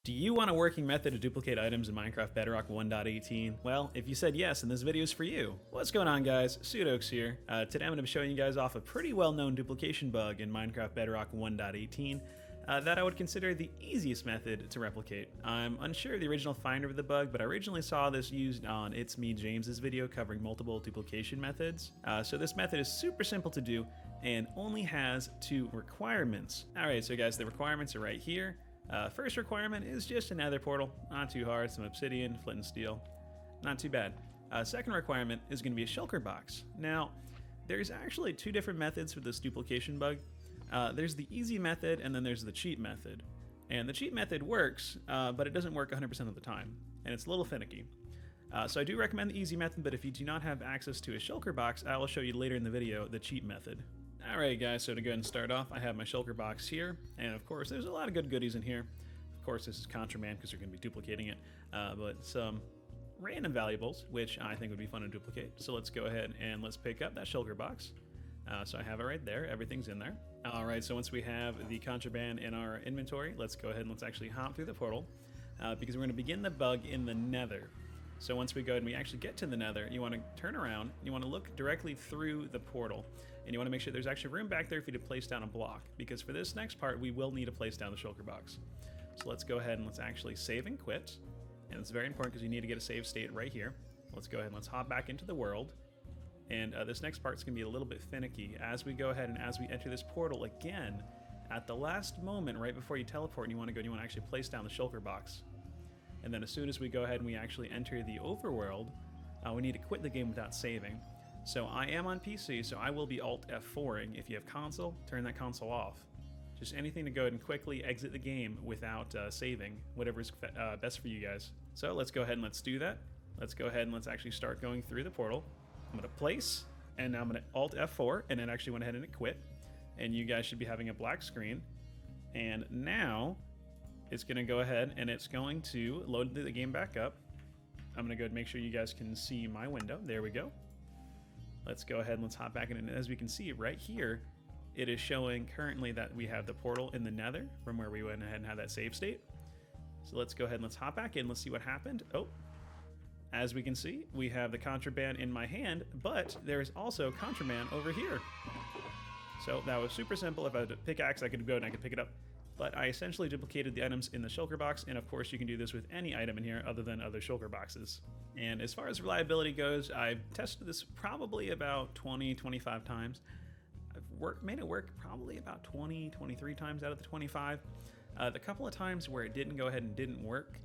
Do you want a working method to duplicate items in Minecraft Bedrock 1.18? Well, if you said yes, then this video is for you. What's going on, guys? Pseudox here. Today I'm going to be showing you guys off a pretty well-known duplication bug in Minecraft Bedrock 1.18 that I would consider the easiest method to replicate. I'm unsure of the original finder of the bug, but I originally saw this used on It's Me James's video covering multiple duplication methods. So this method is super simple to do and only has 2 requirements. Alright, so guys, the requirements are right here. First requirement is just a nether portal, not too hard, some obsidian, flint and steel, not too bad. Second requirement is going to be a shulker box. Now, there's actually 2 different methods for this duplication bug. There's the easy method and then there's the cheat method. And the cheat method works, but it doesn't work 100% of the time, and it's a little finicky. So I do recommend the easy method, but if you do not have access to a shulker box, I will show you later in the video the cheat method. Alright guys, so to go ahead and start off, I have my shulker box here, and of course there's a lot of good goodies in here. Of course this is contraband because you're going to be duplicating it, but some random valuables, which I think would be fun to duplicate. So let's go ahead and let's pick up that shulker box. So I have it right there, everything's in there. Alright, so once we have the contraband in our inventory, let's go ahead and let's actually hop through the portal, because we're going to begin the bug in the nether. So once we go and we actually get to the nether, you want to turn around, you want to look directly through the portal, and you want to make sure there's actually room back there for you to place down a block, because for this next part we will need to place down the shulker box. So let's go ahead and let's actually save and quit, and it's very important because you need to get a save state right here. Let's go ahead and let's hop back into the world, and this next part's going to be a little bit finicky. As we go ahead and as we enter this portal again, at the last moment right before you teleport and you want to go and you want to actually place down the shulker box. And then as soon as we go ahead and we actually enter the overworld, we need to quit the game without saving. So I am on PC, so I will be Alt F4ing. If you have console, turn that console off. Just anything to go ahead and quickly exit the game without saving, whatever's best for you guys. So let's go ahead and let's do that. Let's go ahead and let's actually start going through the portal. I'm going to place, and now I'm going to Alt F4, and then actually went ahead and quit. And you guys should be having a black screen. And now it's going to go ahead and it's going to load the game back up. I'm going to go ahead and make sure you guys can see my window. There we go. Let's go ahead and let's hop back in. And as we can see right here, it is showing currently that we have the portal in the nether from where we went ahead and had that save state. So let's go ahead and let's hop back in. Let's see what happened. Oh, as we can see, we have the contraband in my hand, but there is also contraband over here. So that was super simple. If I had a pickaxe, I could go and I could pick it up. But I essentially duplicated the items in the shulker box, and of course you can do this with any item in here other than other shulker boxes. And as far as reliability goes, I've tested this probably about 20-25 times. I've made it work probably about 20-23 times out of the 25. The couple of times where it didn't go ahead and didn't work,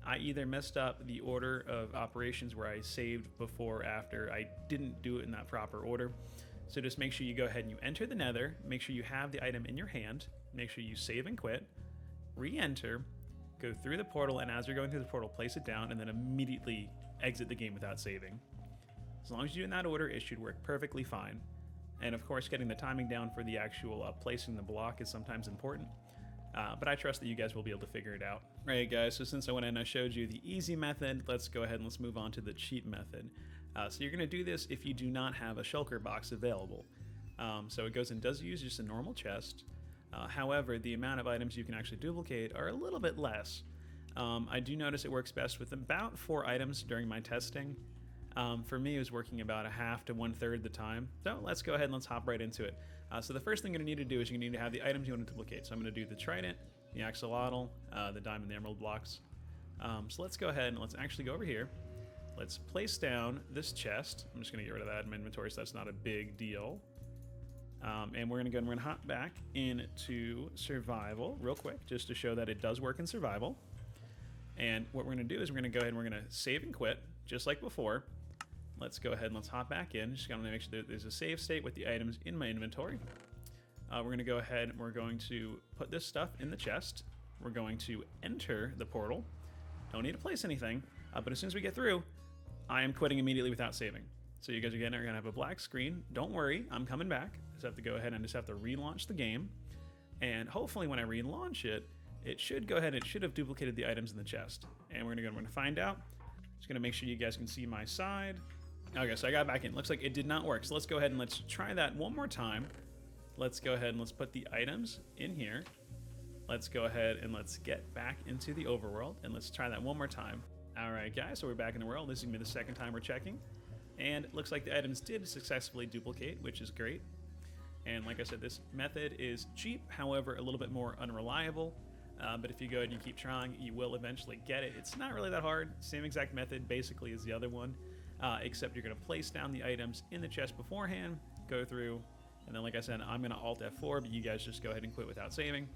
I either messed up the order of operations where I saved before or after. I didn't do it in that proper order. So just make sure you go ahead and you enter the nether, make sure you have the item in your hand, make sure you save and quit, re-enter, go through the portal, and as you're going through the portal, place it down, and then immediately exit the game without saving. As long as you do it in that order, it should work perfectly fine. And of course, getting the timing down for the actual placing the block is sometimes important. But I trust that you guys will be able to figure it out. Alright guys, so since I went and I showed you the easy method, let's go ahead and let's move on to the cheat method. So you're going to do this if you do not have a shulker box available. So it goes and does use just a normal chest. However, the amount of items you can actually duplicate are a little bit less. I do notice it works best with about 4 items during my testing. For me, it was working about a half to 1/3 the time. So let's go ahead and let's hop right into it. So the first thing you're going to need to do is you're going to need to have the items you want to duplicate. So I'm going to do the trident, the axolotl, the diamond, the emerald blocks. So let's go ahead and let's actually go over here. Let's place down this chest. I'm just going to get rid of that in my inventory so that's not a big deal. And we're going to go and we're going to hop back into survival real quick just to show that it does work in survival. And what we're going to do is we're going to go ahead and we're going to save and quit just like before. Let's go ahead and let's hop back in. Just going to make sure that there's a save state with the items in my inventory. We're going to go ahead and we're going to put this stuff in the chest. We're going to enter the portal. Don't need to place anything, but as soon as we get through, I am quitting immediately without saving. So you guys are going to have a black screen. Don't worry, I'm coming back. Just have to go ahead and just have to relaunch the game. And hopefully when I relaunch it, it should go ahead and it should have duplicated the items in the chest. And we're going to find out. Just going to make sure you guys can see my side. Okay, so I got back in. Looks like it did not work. So let's go ahead and let's try that one more time. Let's go ahead and let's put the items in here. let's go ahead and let's get back into the overworld and let's try that one more time. All right, guys, so we're back in the world. This is gonna be the second time we're checking. And it looks like the items did successfully duplicate, which is great. And like I said, this method is cheap, however, a little bit more unreliable. But if you go ahead and you keep trying, you will eventually get it. It's not really that hard. Same exact method basically as the other one, except you're going to place down the items in the chest beforehand, go through, and then like I said, I'm going to Alt F4, but you guys just go ahead and quit without saving.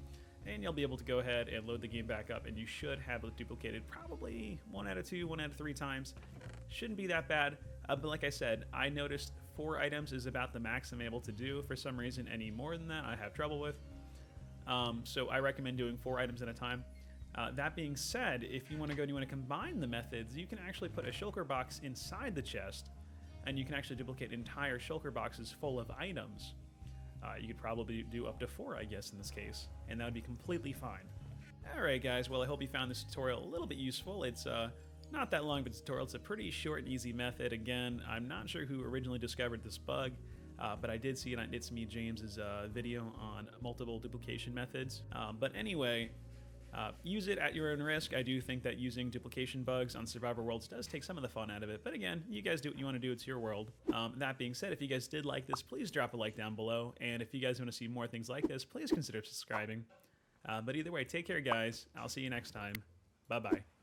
And you'll be able to go ahead and load the game back up, and you should have it duplicated probably 1 out of 2, 1 out of 3 times. Shouldn't be that bad. But like I said, I noticed 4 items is about the max I'm able to do. For some reason, any more than that, I have trouble with. So I recommend doing 4 items at a time. That being said, if you want to go and you want to combine the methods, you can actually put a shulker box inside the chest, and you can actually duplicate entire shulker boxes full of items. You could probably do up to 4, I guess, in this case, and that would be completely fine. Alright guys, well I hope you found this tutorial a little bit useful. It's not that long of a tutorial, it's a pretty short and easy method. Again, I'm not sure who originally discovered this bug, but I did see it on It's Me James's video on multiple duplication methods. But anyway, use it at your own risk. I do think that using duplication bugs on survivor worlds does take some of the fun out of it. But again, you guys do what you want to do. It's your world. That being said, if you guys did like this, please drop a like down below. And if you guys want to see more things like this, please consider subscribing. But either way, take care, guys. I'll see you next time. Bye-bye.